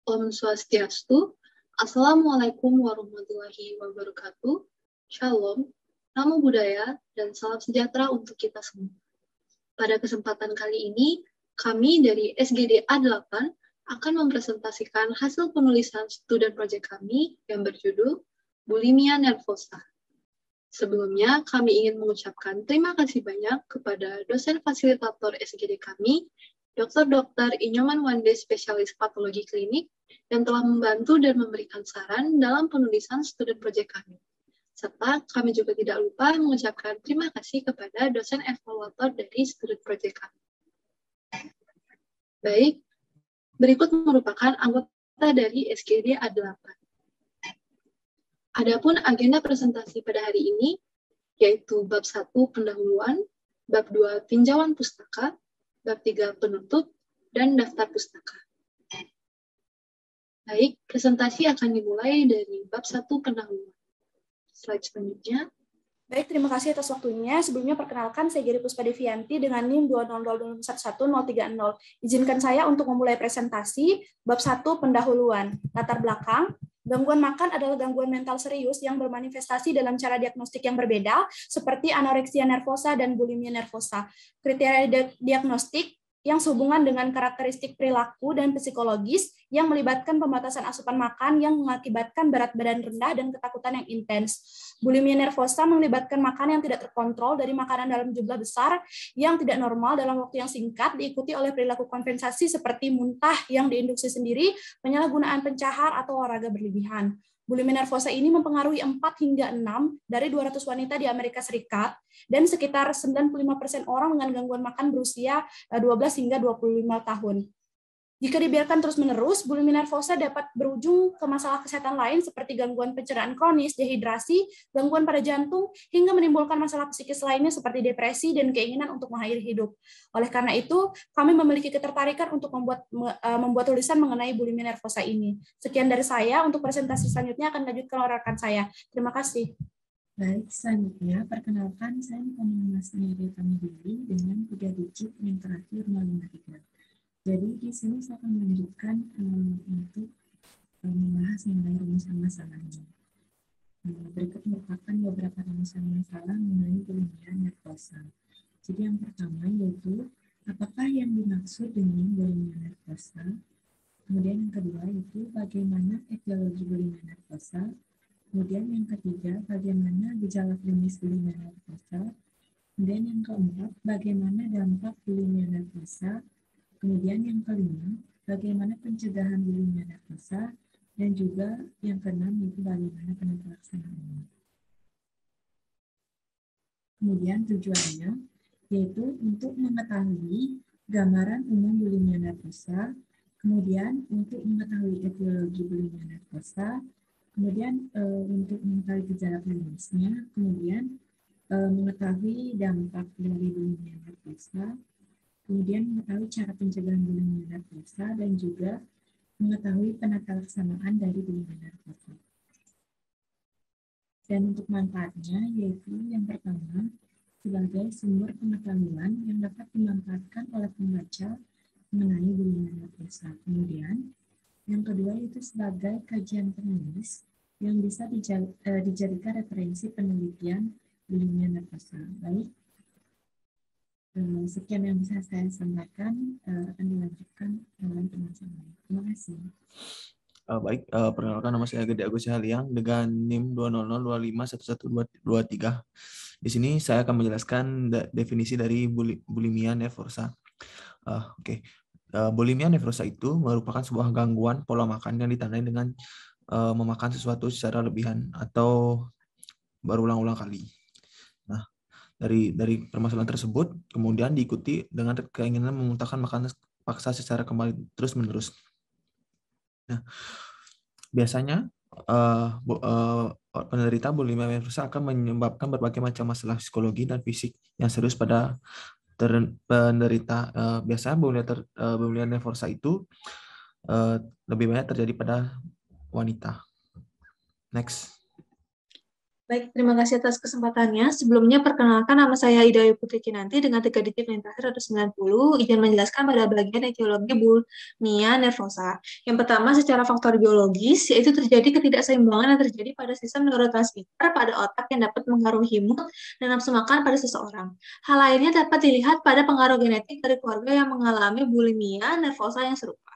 Om Swastiastu. Assalamualaikum warahmatullahi wabarakatuh. Shalom, Namo Buddhaya, dan salam sejahtera untuk kita semua. Pada kesempatan kali ini, kami dari SGD A8 akan mempresentasikan hasil penulisan student project kami yang berjudul Bulimia Nervosa. Sebelumnya, kami ingin mengucapkan terima kasih banyak kepada dosen fasilitator SGD kami, Dr. Inyoman Wande, spesialis patologi klinik, yang telah membantu dan memberikan saran dalam penulisan student project kami. Serta kami juga tidak lupa mengucapkan terima kasih kepada dosen evaluator dari student project kami. Baik, berikut merupakan anggota dari SGD A8. Adapun agenda presentasi pada hari ini, yaitu bab 1 pendahuluan, bab 2 tinjauan pustaka, bab 3 penutup, dan daftar pustaka. Baik, presentasi akan dimulai dari bab 1 pendahuluan. Slide selanjutnya. Baik, terima kasih atas waktunya. Sebelumnya perkenalkan, saya Giri Puspa Devianti dengan NIM 200211030. Izinkan saya untuk memulai presentasi bab 1 pendahuluan. Latar belakang, gangguan makan adalah gangguan mental serius yang bermanifestasi dalam cara diagnostik yang berbeda, seperti anoreksia nervosa dan bulimia nervosa. Kriteria diagnostik yang sehubungan dengan karakteristik perilaku dan psikologis yang melibatkan pembatasan asupan makan yang mengakibatkan berat badan rendah dan ketakutan yang intens. Bulimia nervosa melibatkan makan yang tidak terkontrol dari makanan dalam jumlah besar yang tidak normal dalam waktu yang singkat, diikuti oleh perilaku kompensasi seperti muntah yang diinduksi sendiri, penyalahgunaan pencahar, atau olahraga berlebihan. Bulimia nervosa ini mempengaruhi 4 hingga 6 dari 200 wanita di Amerika Serikat, dan sekitar 95% orang dengan gangguan makan berusia 12 hingga 25 tahun. Jika dibiarkan terus-menerus, bulimia nervosa dapat berujung ke masalah kesehatan lain seperti gangguan pencernaan kronis, dehidrasi, gangguan pada jantung, hingga menimbulkan masalah psikis lainnya seperti depresi dan keinginan untuk mengakhiri hidup. Oleh karena itu, kami memiliki ketertarikan untuk membuat tulisan mengenai bulimia nervosa ini. Sekian dari saya, untuk presentasi selanjutnya akan dilanjutkan oleh rekan saya. Terima kasih. Baik, selanjutnya perkenalkan saya Nikola Sendiri kami dulu dengan 3 digit yang terakhir 053. Jadi di sini saya akan melanjutkan untuk membahas mengenai rumusan masalahnya. Berikut merupakan beberapa rumusan masalah mengenai bulimia nervosa. Jadi yang pertama yaitu apakah yang dimaksud dengan bulimia nervosa. Kemudian yang kedua itu bagaimana etiologi bulimia nervosa. Kemudian yang ketiga bagaimana gejala klinis bulimia nervosa. Kemudian yang keempat bagaimana dampak bulimia nervosa. Kemudian yang kelima, bagaimana pencegahan bulimia nervosa, dan juga yang keenam itu bagaimana penerapaannya. Kemudian tujuannya yaitu untuk mengetahui gambaran umum bulimia nervosa, kemudian untuk mengetahui etiologi bulimia nervosa, kemudian untuk mengetahui gejala klinisnya, kemudian mengetahui dampak dari bulimia nervosa, kemudian mengetahui cara pencegahan bulimia nervosa dan juga mengetahui penata laksanaan dari bulimia nervosa. Dan untuk manfaatnya yaitu yang pertama sebagai sumber pengetahuan yang dapat dimanfaatkan oleh pembaca mengenai bulimia nervosa. Kemudian yang kedua itu sebagai kajian penulis yang bisa dijadikan referensi penelitian bulimia nervosa. Baik. Sekian yang bisa saya sampaikan, akan dilanjutkan dalam penjelasan. Terima kasih. Baik, perkenalkan nama saya Gede Agus Haliang dengan NIM 200251123. Di sini saya akan menjelaskan definisi dari bulimia nervosa. Oke. Bulimia nervosa itu merupakan sebuah gangguan pola makan yang ditandai dengan memakan sesuatu secara lebihan atau berulang-ulang kali. Nah, dari permasalahan tersebut kemudian diikuti dengan keinginan memuntahkan makanan paksa secara kembali terus-menerus. Nah, biasanya penderita bulimia nervosa akan menyebabkan berbagai macam masalah psikologi dan fisik yang serius pada penderita. Biasanya bulimia nervosa itu lebih banyak terjadi pada wanita. Next. Baik, terima kasih atas kesempatannya. Sebelumnya, perkenalkan nama saya Ida Putri Kinanti dengan 3 digit yang terakhir atau 90. Izin menjelaskan pada bagian etiologi bulimia nervosa. Yang pertama, secara faktor biologis, yaitu terjadi ketidakseimbangan yang terjadi pada sistem neurotransmitter pada otak yang dapat mengaruhi mood dan nafsu makan pada seseorang. Hal lainnya dapat dilihat pada pengaruh genetik dari keluarga yang mengalami bulimia nervosa yang serupa.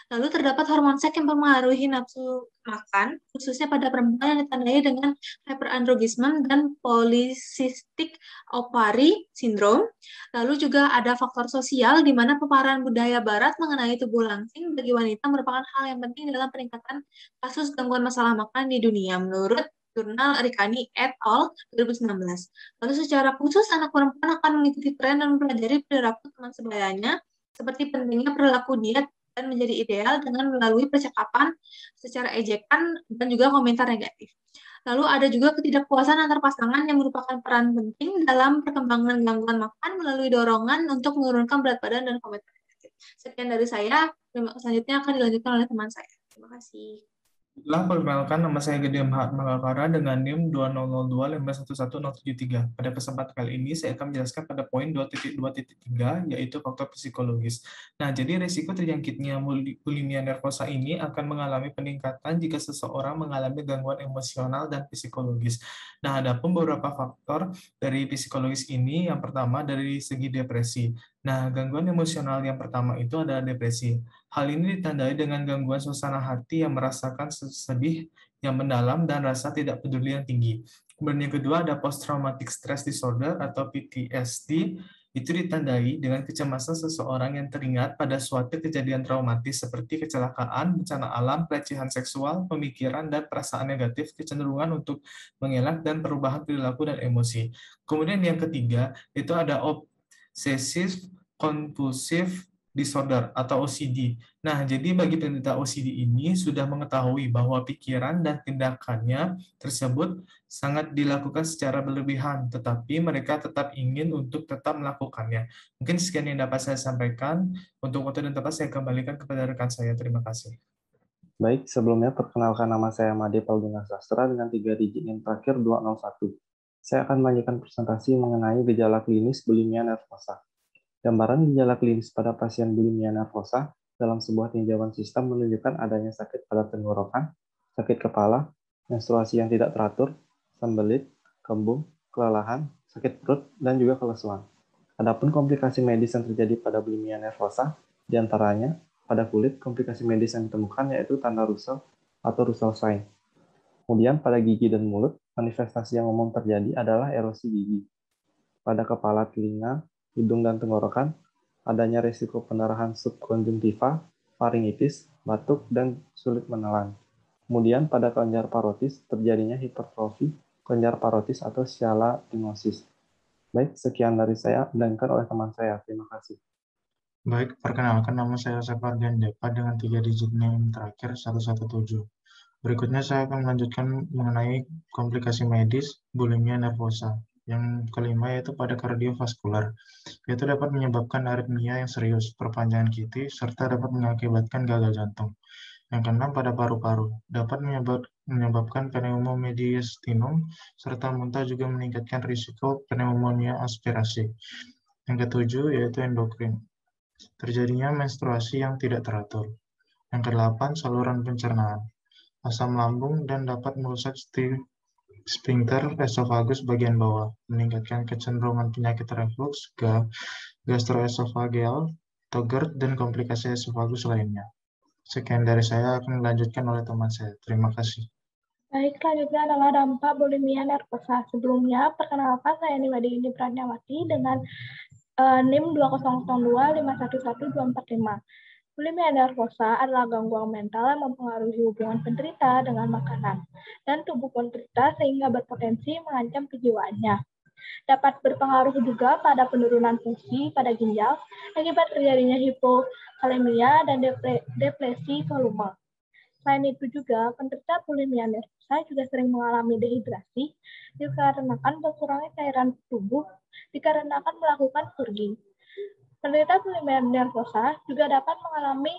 Lalu terdapat hormon seks yang mempengaruhi nafsu makan, khususnya pada perempuan yang ditandai dengan hyperandrogenisme dan polycystic ovary syndrome. Lalu juga ada faktor sosial di mana paparan budaya barat mengenai tubuh langsing bagi wanita merupakan hal yang penting dalam peningkatan kasus gangguan masalah makan di dunia menurut jurnal Ricani et al. 2019. Lalu secara khusus anak perempuan akan mengikuti tren dan mempelajari perilaku teman sebayanya seperti pentingnya perilaku diet dan menjadi ideal dengan melalui percakapan secara ejekan dan juga komentar negatif. Lalu ada juga ketidakpuasan antar pasangan yang merupakan peran penting dalam perkembangan gangguan makan melalui dorongan untuk menurunkan berat badan dan komentar negatif. Sekian dari saya, selanjutnya akan dilanjutkan oleh teman saya. Terima kasih. Perkenalkan, nama saya Gede Malakara dengan NIM 2002511073. Pada kesempatan kali ini, saya akan menjelaskan pada poin 2.2.3, yaitu faktor psikologis. Nah, jadi risiko terjangkitnya bulimia nervosa ini akan mengalami peningkatan jika seseorang mengalami gangguan emosional dan psikologis. Nah, ada pun beberapa faktor dari psikologis ini. Yang pertama, dari segi depresi. Nah, gangguan emosional yang pertama itu adalah depresi. Hal ini ditandai dengan gangguan suasana hati yang merasakan sedih yang mendalam dan rasa tidak peduli yang tinggi. Kemudian yang kedua ada post-traumatic stress disorder atau PTSD. Itu ditandai dengan kecemasan seseorang yang teringat pada suatu kejadian traumatis seperti kecelakaan, bencana alam, pelecehan seksual, pemikiran, dan perasaan negatif, kecenderungan untuk mengelak, dan perubahan perilaku dan emosi. Kemudian yang ketiga itu ada obsessive compulsive disorder atau OCD. Nah, jadi bagi penderita OCD ini sudah mengetahui bahwa pikiran dan tindakannya tersebut sangat dilakukan secara berlebihan, tetapi mereka tetap ingin untuk tetap melakukannya. Mungkin sekian yang dapat saya sampaikan. Untuk waktu dan tempat saya kembalikan kepada rekan saya. Terima kasih. Baik, sebelumnya perkenalkan nama saya Made Paulina Sastra dengan 3 digit yang terakhir 201. Saya akan melanjutkan presentasi mengenai gejala klinis bulimia nervosa. Gambaran gejala klinis pada pasien bulimia nervosa dalam sebuah tinjauan sistem menunjukkan adanya sakit pada tenggorokan, sakit kepala, menstruasi yang tidak teratur, sembelit, kembung, kelelahan, sakit perut, dan juga kelesuan. Adapun komplikasi medis yang terjadi pada bulimia nervosa, diantaranya pada kulit, komplikasi medis yang ditemukan yaitu tanda Russell atau Russell sign. Kemudian pada gigi dan mulut, manifestasi yang umum terjadi adalah erosi gigi. Pada kepala, telinga, hidung dan tenggorokan, adanya risiko pendarahan subkonjungtiva, faringitis, batuk, dan sulit menelan. Kemudian pada kelenjar parotis terjadinya hipertrofi kelenjar parotis atau sialadenosis. Baik, sekian dari saya, dilanjutkan oleh teman saya. Terima kasih. Baik, perkenalkan nama saya Sapardian Depa dengan 3 digit NIM terakhir 117. Berikutnya saya akan melanjutkan mengenai komplikasi medis bulimia nervosa. Yang kelima yaitu pada kardiovaskular, yaitu dapat menyebabkan aritmia yang serius, perpanjangan QT, serta dapat mengakibatkan gagal jantung. Yang keenam pada paru-paru, dapat menyebabkan pneumomediastinum, serta muntah juga meningkatkan risiko pneumonia aspirasi. Yang ketujuh yaitu endokrin, terjadinya menstruasi yang tidak teratur. Yang kedelapan saluran pencernaan, asam lambung, dan dapat merusak sphincter esofagus bagian bawah, meningkatkan kecenderungan penyakit reflux, gastroesophageal, atau GERD, dan komplikasi esofagus lainnya. Sekian dari saya, akan dilanjutkan oleh teman saya. Terima kasih. Baik, selanjutnya adalah dampak bulimia nervosa. Sebelumnya, perkenalkan saya Nimadi Indi Pratnyawati dengan NIM 2002511245. Bulimia nervosa adalah gangguan mental yang mempengaruhi hubungan penderita dengan makanan dan tubuh penderita sehingga berpotensi mengancam kejiwaannya. Dapat berpengaruh juga pada penurunan fungsi pada ginjal akibat terjadinya hipokalemia dan depresi volume. Selain itu juga, penderita bulimia nervosa juga sering mengalami dehidrasi dikarenakan berkurangnya cairan tubuh dikarenakan melakukan purging. Penderita bulimia nervosa juga dapat mengalami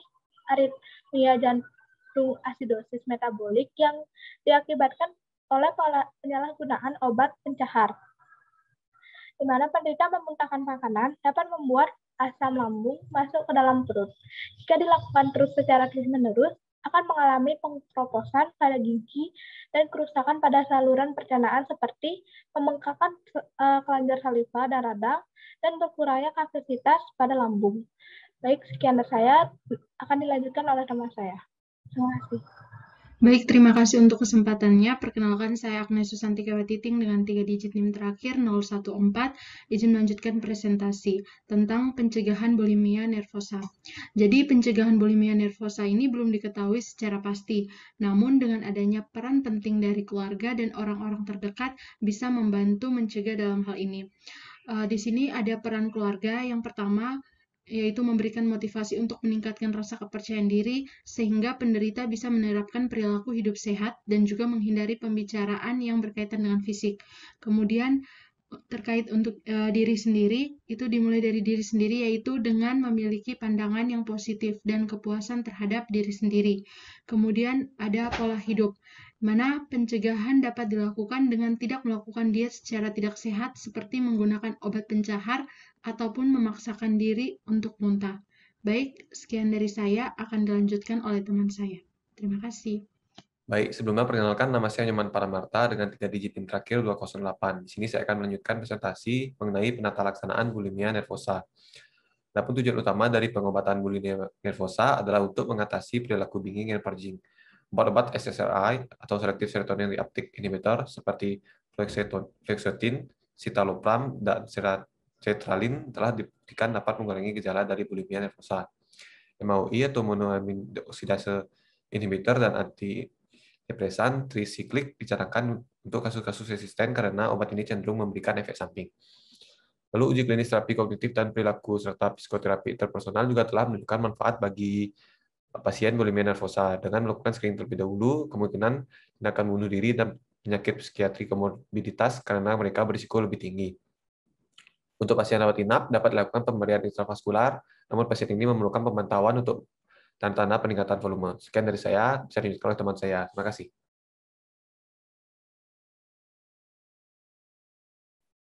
aritmia jantung asidosis metabolik yang diakibatkan oleh penyalahgunaan obat pencahar, di mana penderita memuntahkan makanan dapat membuat asam lambung masuk ke dalam perut. Jika dilakukan terus secara terus-menerus, akan mengalami pengkeroposan pada gigi dan kerusakan pada saluran pencernaan seperti pembengkakan kelenjar saliva dan radang dan berkurangnya kapasitas pada lambung. Baik, sekian dari saya, akan dilanjutkan oleh teman saya. Terima kasih. Baik, terima kasih untuk kesempatannya. Perkenalkan, saya Agnes Susanti Kewatiting dengan 3 digit NIM terakhir 014. Izin melanjutkan presentasi tentang pencegahan bulimia nervosa. Jadi, pencegahan bulimia nervosa ini belum diketahui secara pasti. Namun, dengan adanya peran penting dari keluarga dan orang-orang terdekat bisa membantu mencegah dalam hal ini. Di sini ada peran keluarga. Yang pertama, yaitu memberikan motivasi untuk meningkatkan rasa kepercayaan diri sehingga penderita bisa menerapkan perilaku hidup sehat dan juga menghindari pembicaraan yang berkaitan dengan fisik. Kemudian terkait untuk diri sendiri, itu dimulai dari diri sendiri yaitu dengan memiliki pandangan yang positif dan kepuasan terhadap diri sendiri. Kemudian ada pola hidup, mana pencegahan dapat dilakukan dengan tidak melakukan diet secara tidak sehat seperti menggunakan obat pencahar ataupun memaksakan diri untuk muntah. Baik, sekian dari saya, akan dilanjutkan oleh teman saya. Terima kasih. Baik, sebelumnya perkenalkan nama saya Nyoman Paramarta dengan 3 digit NIM terakhir 208. Di sini saya akan melanjutkan presentasi mengenai penata laksanaan bulimia nervosa. Adapun tujuan utama dari pengobatan bulimia nervosa adalah untuk mengatasi perilaku bingung dan purging. Obat-obat SSRI atau Selective Serotonin Reuptake Inhibitor seperti fluoxetine, citalopram, dan sertralin telah dibuktikan dapat mengurangi gejala dari bulimia nervosa. MAOI atau monoamin deoksidase inhibitor dan antidepresan trisiklik dicatatkan untuk kasus-kasus resisten karena obat ini cenderung memberikan efek samping. Lalu uji klinis terapi kognitif dan perilaku serta psikoterapi interpersonal juga telah menunjukkan manfaat bagi pasien bulimia nervosa. Dengan melakukan screening terlebih dahulu, kemungkinan tindakan bunuh diri dan penyakit psikiatri komorbiditas karena mereka berisiko lebih tinggi. Untuk pasien rawat inap, dapat dilakukan pemberian intravaskular, namun pasien ini memerlukan pemantauan untuk tanda-tanda peningkatan volume. Sekian dari saya, bisa dilanjutkan oleh teman saya. Terima kasih.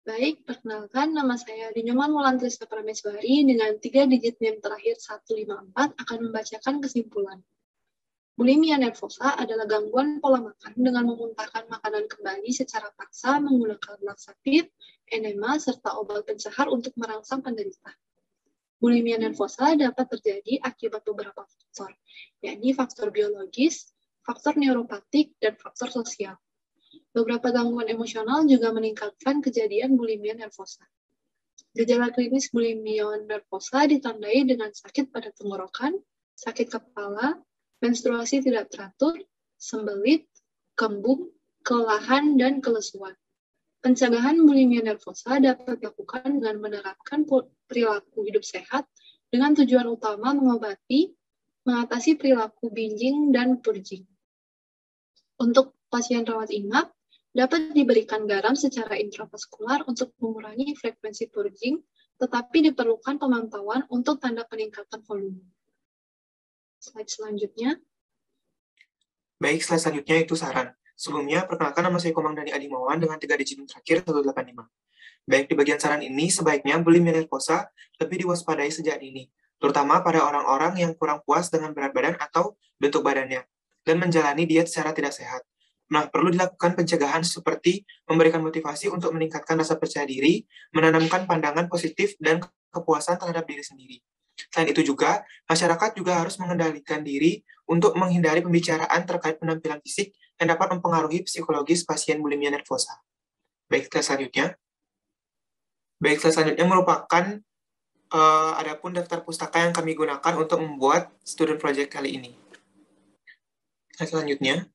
Baik, perkenalkan nama saya Dinyoman Wulantrista Prameswari dengan 3 digit NIM terakhir 154 akan membacakan kesimpulan. Bulimia nervosa adalah gangguan pola makan dengan memuntahkan makanan kembali secara paksa menggunakan laksatif, enema, serta obat pencahar untuk merangsang penderita. Bulimia nervosa dapat terjadi akibat beberapa faktor, yakni faktor biologis, faktor neuropatik, dan faktor sosial. Beberapa gangguan emosional juga meningkatkan kejadian bulimia nervosa. Gejala klinis bulimia nervosa ditandai dengan sakit pada tenggorokan, sakit kepala, menstruasi tidak teratur, sembelit, kembung, kelelahan, dan kelesuan. Pencegahan bulimia nervosa dapat dilakukan dengan menerapkan perilaku hidup sehat dengan tujuan utama mengobati, mengatasi perilaku binging dan purging. Untuk pasien rawat inap, dapat diberikan garam secara intravaskular untuk mengurangi frekuensi purging, tetapi diperlukan pemantauan untuk tanda peningkatan volume. Slide selanjutnya. Baik, slide selanjutnya itu saran. Sebelumnya, perkenalkan nama saya Komang Dani Adimawan dengan 3 digit NIM terakhir 185. Baik, di bagian saran ini, sebaiknya bulimia nervosa lebih diwaspadai sejak dini, terutama pada orang-orang yang kurang puas dengan berat badan atau bentuk badannya, dan menjalani diet secara tidak sehat. Nah, perlu dilakukan pencegahan seperti memberikan motivasi untuk meningkatkan rasa percaya diri, menanamkan pandangan positif dan kepuasan terhadap diri sendiri. Selain itu juga, masyarakat juga harus mengendalikan diri untuk menghindari pembicaraan terkait penampilan fisik yang dapat mempengaruhi psikologis pasien bulimia nervosa. Baik, slide selanjutnya merupakan adapun daftar pustaka yang kami gunakan untuk membuat student project kali ini. Slide selanjutnya.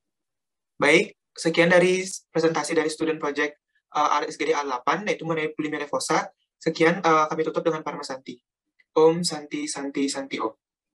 Baik, sekian dari presentasi dari student project RSGD A8, yaitu mengenai bulimia nervosa. Sekian, kami tutup dengan Parma Santi. Om Santi Santi Santi Om.